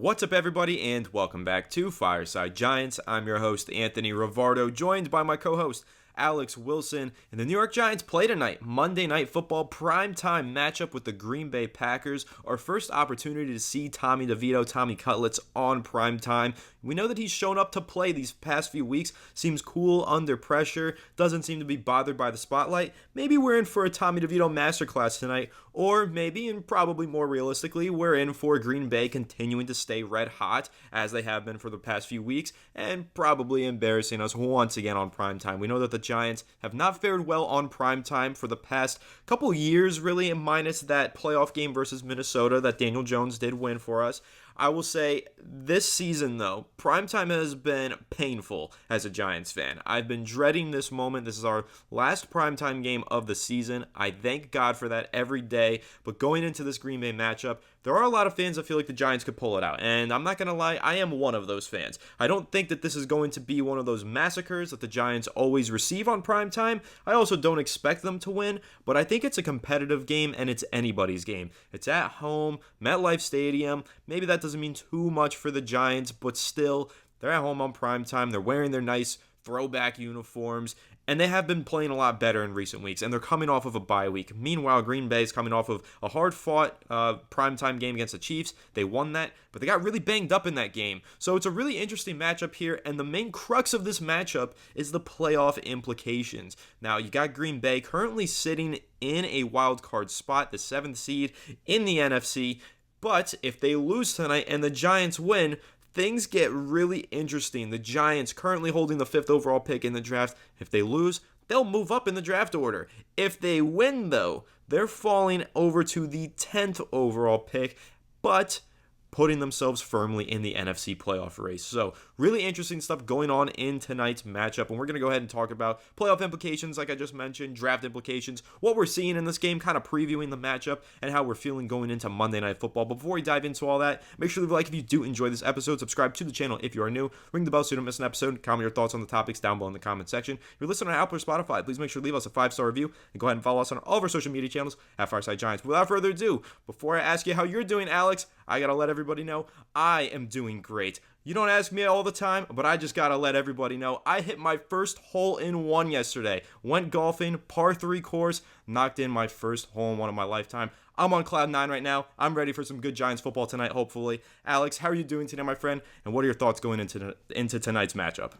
What's up, everybody, and welcome back to Fireside Giants. I'm your host, Anthony Rivardo, joined by my co-host, Alex Wilson. And the New York Giants play tonight, Monday Night Football, primetime matchup with the Green Bay Packers. Our first opportunity to see Tommy DeVito, Tommy Cutlets on primetime. We know that he's shown up to play these past few weeks, seems cool under pressure, doesn't seem to be bothered by the spotlight. Maybe we're in for a Tommy DeVito masterclass tonight, or maybe, and probably more realistically, we're in for Green Bay continuing to stay red hot, as they have been for the past few weeks, and probably embarrassing us once again on primetime. We know that the Giants have not fared well on primetime for the past couple years, really, minus that playoff game versus Minnesota that Daniel Jones did win for us. I will say this season, though, primetime has been painful as a Giants fan. I've been dreading this moment. This is our last primetime game of the season. I thank God for that every day. But going into this Green Bay matchup, there are a lot of fans that feel like the Giants could pull it out. And I'm not going to lie, I am one of those fans. I don't think that this is going to be one of those massacres that the Giants always receive on primetime. I also don't expect them to win, but I think it's a competitive game and it's anybody's game. It's at home, MetLife Stadium. Maybe that doesn't mean too much for the Giants, but still, they're at home on primetime. They're wearing their nice throwback uniforms, and they have been playing a lot better in recent weeks, and they're coming off of a bye week. Meanwhile, Green Bay is coming off of a hard-fought primetime game against the Chiefs. They won that, but they got really banged up in that game. So it's a really interesting matchup here, and the main crux of this matchup is the playoff implications. Now, you got Green Bay currently sitting in a wild card spot, the 7th seed in the NFC, but if they lose tonight and the Giants win, things get really interesting. The Giants currently holding the 5th overall pick in the draft. If they lose, they'll move up in the draft order. If they win, though, they're falling over to the 10th overall pick, but putting themselves firmly in the NFC playoff race. So really interesting stuff going on in tonight's matchup, and we're going to go ahead and talk about playoff implications, like I just mentioned, draft implications, what we're seeing in this game, kind of previewing the matchup, and how we're feeling going into Monday Night Football. But before we dive into all that, make sure to leave a like if you do enjoy this episode, subscribe to the channel if you are new, ring the bell so you don't miss an episode, comment your thoughts on the topics down below in the comment section. If you're listening on Apple or Spotify, please make sure to leave us a 5-star review, and go ahead and follow us on all of our social media channels at Fireside Giants. Without further ado, before I ask you how you're doing, Alex, I gotta let everybody know I am doing great. You don't ask me all the time, but I just gotta let everybody know I hit my first hole-in-one yesterday. Went golfing, par 3 course, knocked in my first hole-in-one of my lifetime. I'm on cloud 9 right now. I'm ready for some good Giants football tonight, hopefully. Alex, how are you doing today, my friend? And what are your thoughts going into tonight's matchup?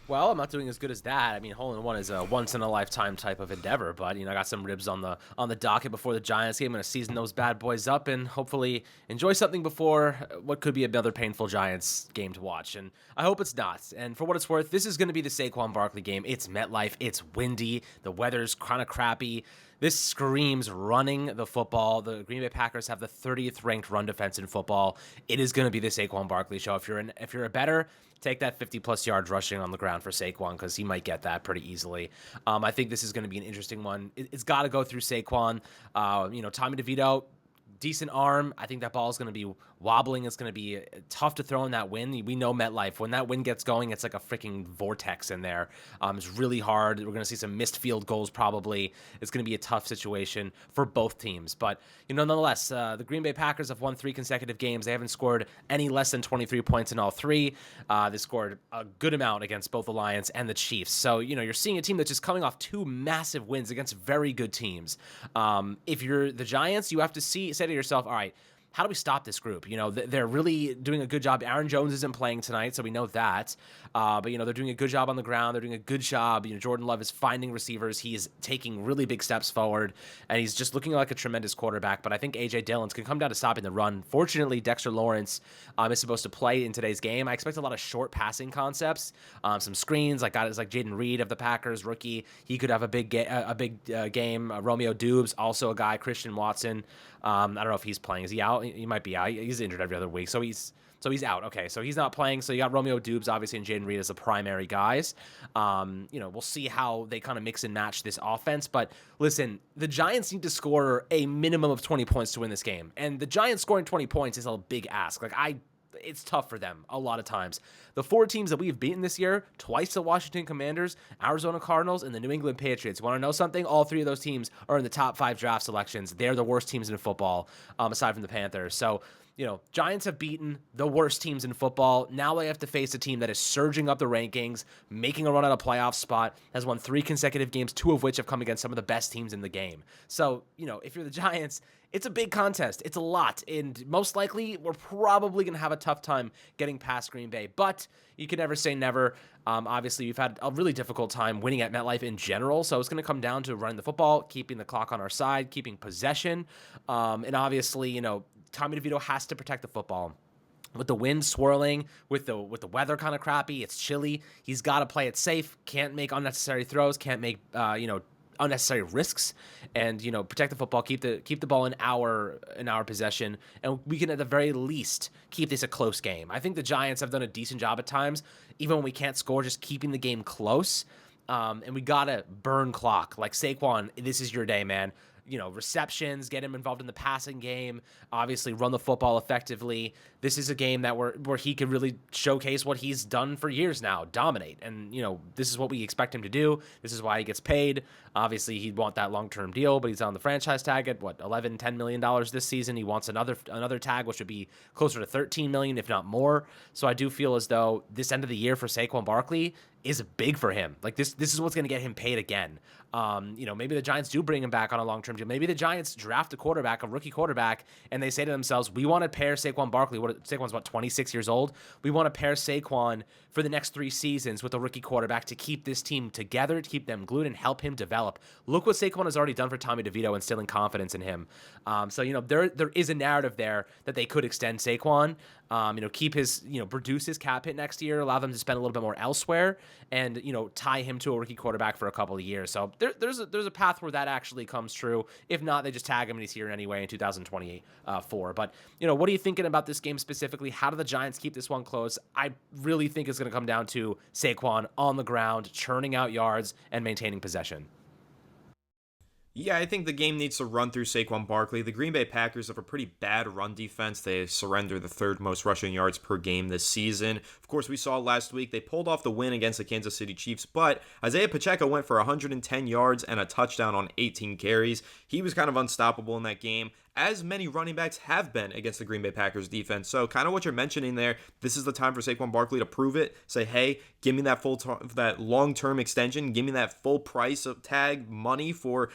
Well, I'm not doing as good as that. I mean, hole-in-one is a once-in-a-lifetime type of endeavor, but, I got some ribs on the docket before the Giants game. I'm going to season those bad boys up and hopefully enjoy something before what could be another painful Giants game to watch, and I hope it's not. And for what it's worth, this is going to be the Saquon Barkley game. It's MetLife. It's windy. The weather's kind of crappy. This screams running the football. The Green Bay Packers have the 30th ranked run defense in football. It is going to be the Saquon Barkley show. If you're a bettor, take that 50-plus yards rushing on the ground for Saquon because he might get that pretty easily. I think this is going to be an interesting one. It's got to go through Saquon. Tommy DeVito, decent arm. I think that ball is going to be wobbling. It's going to be tough to throw in that wind. We know MetLife. When that wind gets going, it's like a freaking vortex in there. It's really hard. We're going to see some missed field goals probably. It's going to be a tough situation for both teams. But, nonetheless, the Green Bay Packers have won 3 consecutive games. They haven't scored any less than 23 points in all 3. They scored a good amount against both the Lions and the Chiefs. So, you're seeing a team that's just coming off 2 massive wins against very good teams. If you're the Giants, you have to say to yourself, all right, how do we stop this group? They're really doing a good job. Aaron Jones isn't playing tonight, so we know that. But they're doing a good job on the ground. They're doing a good job. Jordan Love is finding receivers. He is taking really big steps forward, and he's just looking like a tremendous quarterback. But I think A.J. Dillon's can come down to stopping the run. Fortunately, Dexter Lawrence is supposed to play in today's game. I expect a lot of short passing concepts, some screens, like guys like Jaden Reed of the Packers, rookie. He could have a big game. Romeo Dubes, also a guy. Christian Watson. I don't know if he's playing. Is he out? He might be out. He's injured every other week, so he's out. Okay, so he's not playing. So you got Romeo Dubes, obviously, and Jaden Reed as the primary guys. We'll see how they kind of mix and match this offense. But listen, the Giants need to score a minimum of 20 points to win this game, and the Giants scoring 20 points is a big ask. It's tough for them a lot of times. The 4 teams that we've beaten this year, twice the Washington Commanders, Arizona Cardinals, and the New England Patriots. Want to know something? All 3 of those teams are in the top 5 draft selections. They're the worst teams in football, aside from the Panthers. So Giants have beaten the worst teams in football. Now they have to face a team that is surging up the rankings, making a run at a playoff spot, has won 3 consecutive games, 2 of which have come against some of the best teams in the game. So, if you're the Giants, it's a big contest. It's a lot. And most likely, we're probably going to have a tough time getting past Green Bay. But you can never say never. Obviously, we've had a really difficult time winning at MetLife in general. So it's going to come down to running the football, keeping the clock on our side, keeping possession. And obviously, Tommy DeVito has to protect the football. With the wind swirling, with the weather kind of crappy, it's chilly. He's got to play it safe. Can't make unnecessary throws. Can't make unnecessary risks, and protect the football. Keep the ball in our possession, and we can at the very least keep this a close game. I think the Giants have done a decent job at times, even when we can't score, just keeping the game close. And we gotta burn clock. Like Saquon, this is your day, man. Receptions, get him involved in the passing game, obviously run the football effectively. This is a game that where he could really showcase what he's done for years now, dominate. And, this is what we expect him to do. This is why he gets paid. Obviously, he'd want that long-term deal, but he's on the franchise tag at, $10 million this season. He wants another tag, which would be closer to $13 million, if not more. So I do feel as though this end of the year for Saquon Barkley is big for him. Like this is what's going to get him paid again. Maybe the Giants do bring him back on a long-term deal. Maybe the Giants draft a rookie quarterback, and they say to themselves, we want to pair Saquon Barkley. Saquon's 26 years old. We want to pair Saquon for the next 3 seasons with a rookie quarterback to keep this team together, to keep them glued, and help him develop. Look what Saquon has already done for Tommy DeVito, instilling confidence in him. There is a narrative there that they could extend Saquon. Keep his, reduce his cap hit next year, allow them to spend a little bit more elsewhere, and, tie him to a rookie quarterback for a couple of years. So there's a path where that actually comes true. If not, they just tag him and he's here anyway in 2024. But, what are you thinking about this game specifically? How do the Giants keep this one close? I really think it's going to come down to Saquon on the ground, churning out yards and maintaining possession. Yeah, I think the game needs to run through Saquon Barkley. The Green Bay Packers have a pretty bad run defense. They surrender the 3rd most rushing yards per game this season. Of course, we saw last week they pulled off the win against the Kansas City Chiefs, but Isaiah Pacheco went for 110 yards and a touchdown on 18 carries. He was kind of unstoppable in that game, as many running backs have been against the Green Bay Packers defense. So kind of what you're mentioning there, this is the time for Saquon Barkley to prove it. Say, hey, give me that that long-term extension. Give me that full price of tag money for,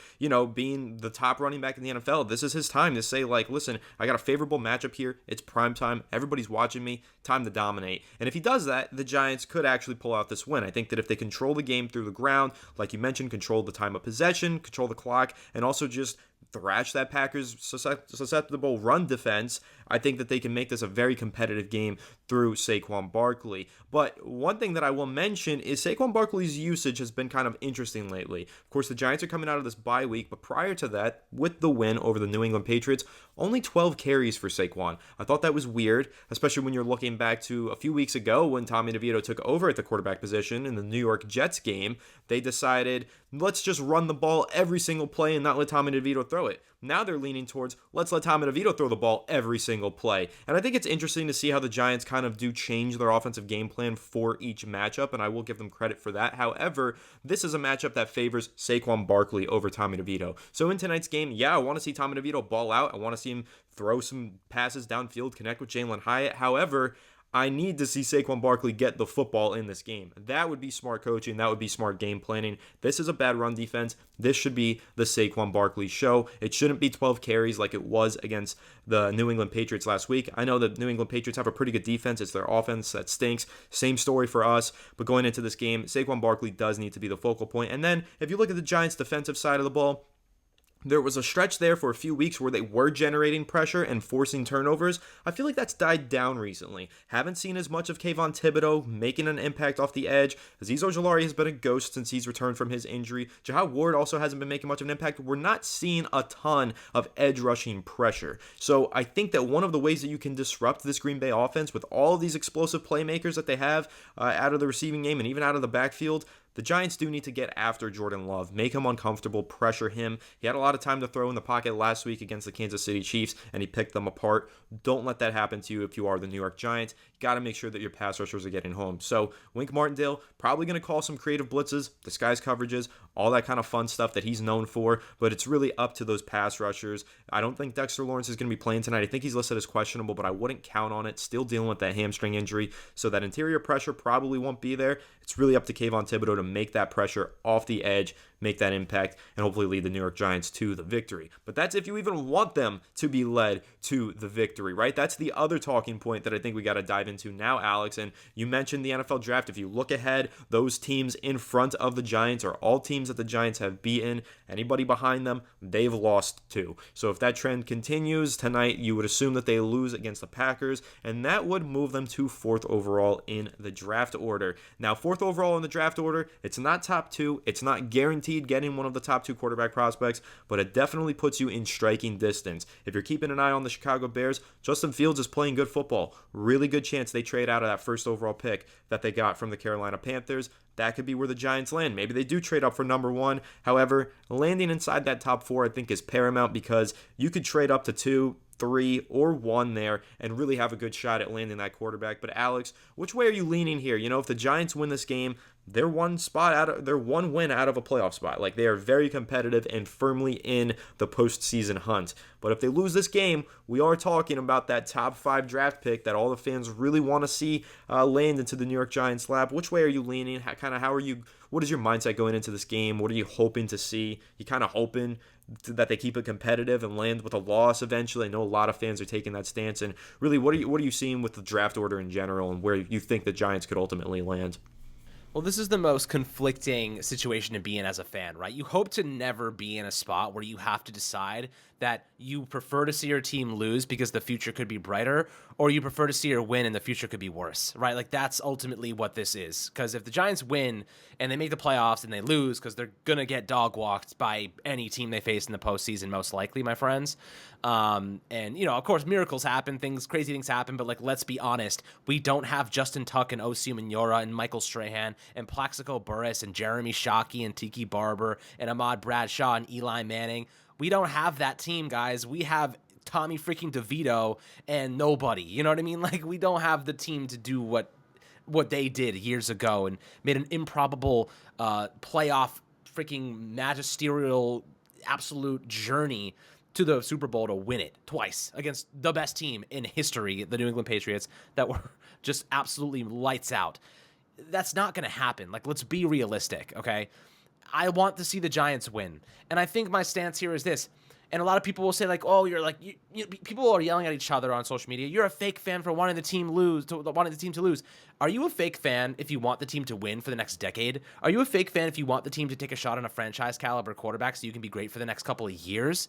being the top running back in the NFL. This is his time to say, listen, I got a favorable matchup here. It's prime time. Everybody's watching me. Time to dominate. And if he does that, the Giants could actually pull out this win. I think that if they control the game through the ground, like you mentioned, control the time of possession, control the clock, and also just thrash that Packers susceptible run defense, I think that they can make this a very competitive game through Saquon Barkley. But one thing that I will mention is Saquon Barkley's usage has been kind of interesting lately. Of course, the Giants are coming out of this bye week, but prior to that, with the win over the New England Patriots, only 12 carries for Saquon. I thought that was weird, especially when you're looking back to a few weeks ago when Tommy DeVito took over at the quarterback position in the New York Jets game. They decided, let's just run the ball every single play and not let Tommy DeVito throw it. Now they're leaning towards, let's let Tommy DeVito throw the ball every single play. And I think it's interesting to see how the Giants kind of do change their offensive game plan for each matchup, and I will give them credit for that. However, this is a matchup that favors Saquon Barkley over Tommy DeVito. So in tonight's game, I want to see Tommy DeVito ball out. I want to see him throw some passes downfield, connect with Jalen Hyatt. However, I need to see Saquon Barkley get the football in this game. That would be smart coaching. That would be smart game planning. This is a bad run defense. This should be the Saquon Barkley show. It shouldn't be 12 carries like it was against the New England Patriots last week. I know that New England Patriots have a pretty good defense. It's their offense that stinks. Same story for us. But going into this game, Saquon Barkley does need to be the focal point. And then if you look at the Giants' defensive side of the ball, there was a stretch there for a few weeks where they were generating pressure and forcing turnovers. I feel like that's died down recently. Haven't seen as much of Kayvon Thibodeau making an impact off the edge. Azeez Ojulari has been a ghost since he's returned from his injury. Jahad Ward also hasn't been making much of an impact. We're not seeing a ton of edge rushing pressure. So I think that one of the ways that you can disrupt this Green Bay offense with all of these explosive playmakers that they have out of the receiving game and even out of the backfield, the Giants do need to get after Jordan Love, make him uncomfortable, pressure him. He had a lot of time to throw in the pocket last week against the Kansas City Chiefs, and he picked them apart. Don't let that happen to you if you are the New York Giants. got to make sure that your pass rushers are getting home. So Wink Martindale probably going to call some creative blitzes, disguise coverages, all that kind of fun stuff that he's known for, but it's really up to those pass rushers. I don't think Dexter Lawrence is going to be playing tonight. I think he's listed as questionable, but I wouldn't count on it. Still dealing with that hamstring injury, so that interior pressure probably won't be there. It's really up to Kayvon Thibodeau to make that pressure off the edge, make that impact, and hopefully lead the New York Giants to the victory. But that's if you even want them to be led to the victory, right? That's the other talking point that I think we got to dive into now, Alex. And you mentioned the NFL draft. If you look ahead, those teams in front of the Giants are all teams that the Giants have beaten. Anybody behind them, they've lost to. So if that trend continues tonight, you would assume that they lose against the Packers, and that would move them to 4th overall in the draft order. Now, 4th overall in the draft order, it's not top 2. It's not guaranteed getting one of the top 2 quarterback prospects, but it definitely puts you in striking distance. If you're keeping an eye on the Chicago Bears, Justin Fields is playing good football. Really good chance they trade out of that 1st overall pick that they got from the Carolina Panthers. That could be where the Giants land. Maybe they do trade up for number 1. However, landing inside that top 4 I think is paramount, because you could trade up to 2, 3, or 1 there and really have a good shot at landing that quarterback. But Alex, which way are you leaning here? If the Giants win this game, they're one win out of a playoff spot. Like, they are very competitive and firmly in the postseason hunt. But if they lose this game, we are talking about that top 5 draft pick that all the fans really want to see land into the New York Giants' lap. Which way are you leaning? What is your mindset going into this game? What are you hoping to see? You kind of hoping that they keep it competitive and land with a loss eventually? I know a lot of fans are taking that stance. And really, what are you seeing with the draft order in general, and where you think the Giants could ultimately land? Well, this is the most conflicting situation to be in as a fan, right? You hope to never be in a spot where you have to decide that you prefer to see your team lose because the future could be brighter, or you prefer to see her win and the future could be worse, right? Like, that's ultimately what this is. Because if the Giants win and they make the playoffs and they lose, because they're going to get dog walked by any team they face in the postseason, most likely, my friends. And, of course, miracles happen, crazy things happen, but, like, let's be honest. We don't have Justin Tuck and Osi Umenyiora and Michael Strahan and Plaxico Burress and Jeremy Shockey and Tiki Barber and Ahmad Bradshaw and Eli Manning. We don't have that team, guys. We have Tommy freaking DeVito and nobody. You know what I mean? Like, we don't have the team to do what they did years ago and made an improbable playoff freaking magisterial absolute journey to the Super Bowl to win it twice against the best team in history, the New England Patriots, that were just absolutely lights out. That's not going to happen. Like, let's be realistic, okay? I want to see the Giants win. And I think my stance here is this. And a lot of people will say, like, oh, you're like, people are yelling at each other on social media. You're a fake fan for wanting the team to lose. Are you a fake fan if you want the team to win for the next decade? Are you a fake fan if you want the team to take a shot on a franchise caliber quarterback so you can be great for the next couple of years?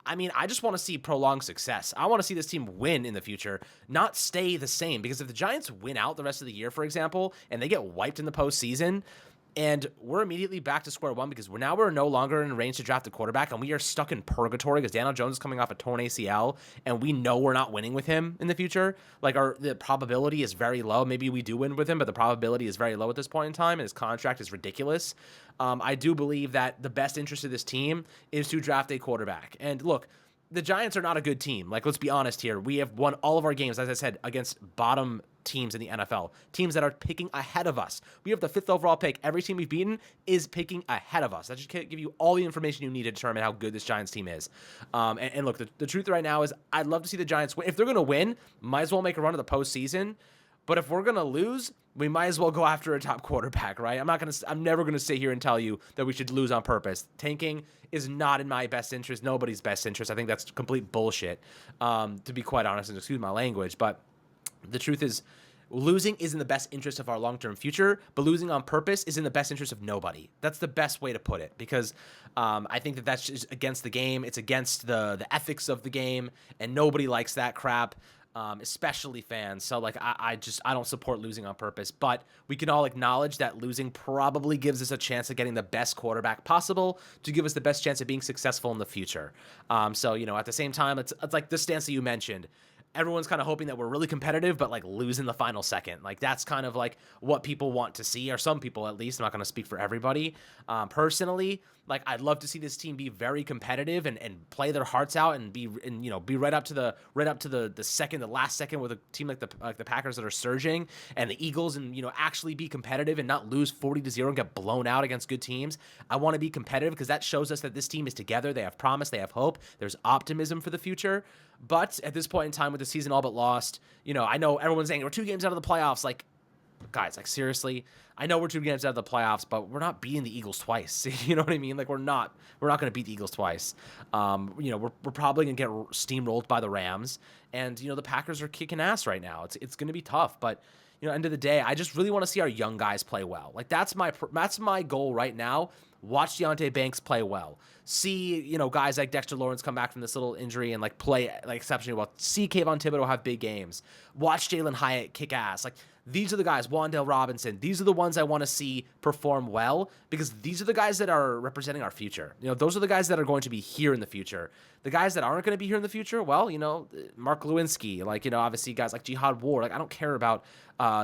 I mean, I just want to see prolonged success. I want to see this team win in the future, not stay the same. Because if the Giants win out the rest of the year, for example, and they get wiped in the postseason, and we're immediately back to square one because we're no longer in range to draft a quarterback, and we are stuck in purgatory because Daniel Jones is coming off a torn ACL, and we know we're not winning with him in the future. Like, the probability is very low. Maybe we do win with him, but the probability is very low at this point in time, and his contract is ridiculous. I do believe that the best interest of this team is to draft a quarterback. And look, the Giants are not a good team. Like, let's be honest here. We have won all of our games, as I said, against bottom teams in the NFL, teams that are picking ahead of us. We have the 5th overall pick. Every team we've beaten is picking ahead of us. That should give you all the information you need to determine how good this Giants team is. And look, the truth right now is I'd love to see the Giants win. If they're going to win, might as well make a run of the postseason. But if we're going to lose, we might as well go after a top quarterback, right? I'm never going to sit here and tell you that we should lose on purpose. Tanking is not in my best interest, nobody's best interest. I think that's complete bullshit, to be quite honest, and excuse my language. But the truth is, losing is in the best interest of our long-term future, but losing on purpose is in the best interest of nobody. That's the best way to put it, because I think that that's just against the game. It's against the ethics of the game, and nobody likes that crap. Especially fans. So, like, I don't support losing on purpose, but we can all acknowledge that losing probably gives us a chance of getting the best quarterback possible to give us the best chance of being successful in the future. So, at the same time, it's like the stance that you mentioned. everyone's kind of hoping that we're really competitive, but like lose in the final second. Like that's kind of like what people want to see, or some people at least. I'm not going to speak for everybody. Personally, like I'd love to see this team be very competitive and play their hearts out and be right up to the last second with a team like the Packers that are surging, and the Eagles, and actually be competitive and not lose 40-0 and get blown out against good teams. I want to be competitive because that shows us that this team is together. They have promise, they have hope, there's optimism for the future. But at this point in time, with the season all but lost, I know everyone's saying we're 2 games out of the playoffs. Like, guys, like seriously, I know we're 2 games out of the playoffs, but we're not beating the Eagles twice. You know what I mean? Like we're not going to beat the Eagles twice. We're probably going to get steamrolled by the Rams, and the Packers are kicking ass right now. It's going to be tough, but end of the day, I just really want to see our young guys play well. Like that's my goal right now. Watch Deonte Banks play well. See, guys like Dexter Lawrence come back from this little injury and like play like exceptionally well. See Kayvon Thibodeau have big games. Watch Jalen Hyatt kick ass. Like these are the guys, Wan'Dale Robinson. These are the ones I want to see perform well, because these are the guys that are representing our future. Those are the guys that are going to be here in the future. The guys that aren't going to be here in the future, well, Mark Lewinsky, like, obviously guys like Jihad Ward. Like I don't care about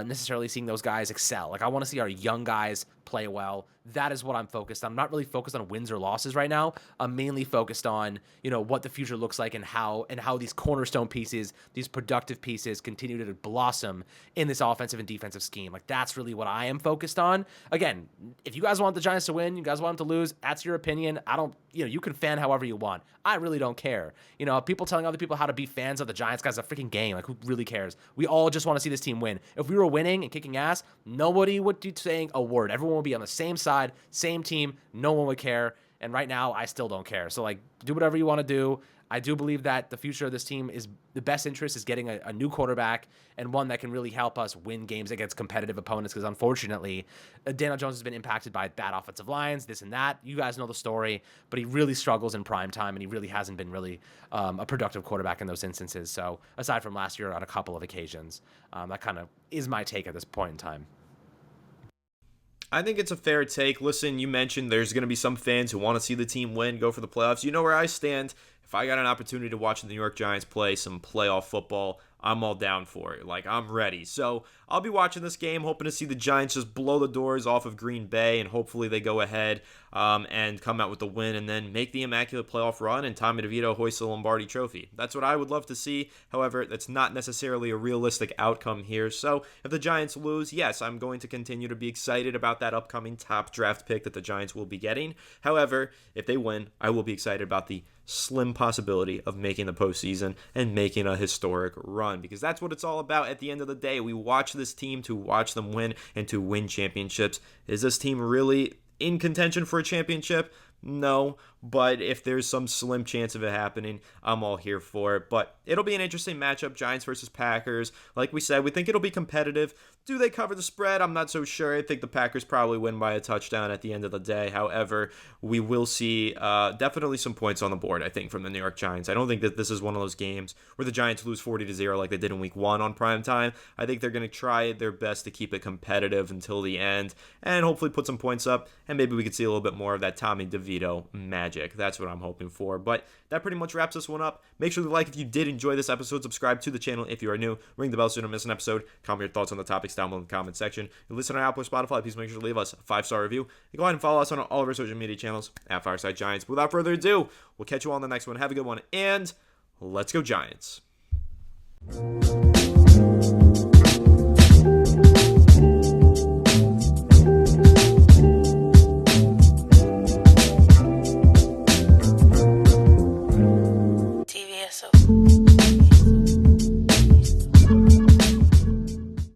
necessarily seeing those guys excel. Like I want to see our young guys play well. That is what I'm focused on. I'm not really focused on wins or losses right now. I'm mainly focused on, what the future looks like and how these cornerstone pieces, these productive pieces continue to blossom in this offensive and defensive scheme. Like that's really what I am focused on. Again, if you guys want the Giants to win, you guys want them to lose, that's your opinion. I don't, you can fan however you want. I really don't care. People telling other people how to be fans of the Giants, guys, a freaking game. Like who really cares? We all just want to see this team win. If we were winning and kicking ass, nobody would be saying a word. Everyone would be on the same side, same team. No one would care. And right now, I still don't care. So, like, do whatever you want to do. I do believe that the future of this team is the best interest is getting a new quarterback, and one that can really help us win games against competitive opponents. Because unfortunately, Daniel Jones has been impacted by bad offensive lines, this and that. You guys know the story, but he really struggles in prime time, and he really hasn't been really a productive quarterback in those instances. So aside from last year on a couple of occasions, that kind of is my take at this point in time. I think it's a fair take. Listen, you mentioned there's going to be some fans who want to see the team win, go for the playoffs. You know where I stand. If I got an opportunity to watch the New York Giants play some playoff football, I'm all down for it. Like, I'm ready. So I'll be watching this game, hoping to see the Giants just blow the doors off of Green Bay, and hopefully they go ahead and come out with the win and then make the immaculate playoff run and Tommy DeVito hoist the Lombardi trophy. That's what I would love to see. However, that's not necessarily a realistic outcome here. So if the Giants lose, yes, I'm going to continue to be excited about that upcoming top draft pick that the Giants will be getting. However, if they win, I will be excited about the slim possibility of making the postseason and making a historic run, because that's what it's all about at the end of the day. We watch this team to watch them win and to win championships. Is this team really in contention for a championship? No, but if there's some slim chance of it happening, I'm all here for it. But it'll be an interesting matchup, Giants versus Packers. Like we said, we think it'll be competitive. Do they cover the spread? I'm not so sure. I think the Packers probably win by a touchdown at the end of the day. However, we will see definitely some points on the board, I think, from the New York Giants. I don't think that this is one of those games where the Giants lose 40-0 like they did in Week 1 on prime time. I think they're going to try their best to keep it competitive until the end and hopefully put some points up, and maybe we could see a little bit more of that Tommy DeVito magic. That's what I'm hoping for. But that pretty much wraps this one up. Make sure to like if you did enjoy this episode. Subscribe to the channel if you are new. Ring the bell so you don't miss an episode. Comment your thoughts on the topics down below in the comment section. And listen on Apple or Spotify, please make sure to leave us a 5-star review. And go ahead and follow us on all of our social media channels at Fireside Giants. But without further ado, we'll catch you all on the next one. Have a good one, and let's go Giants.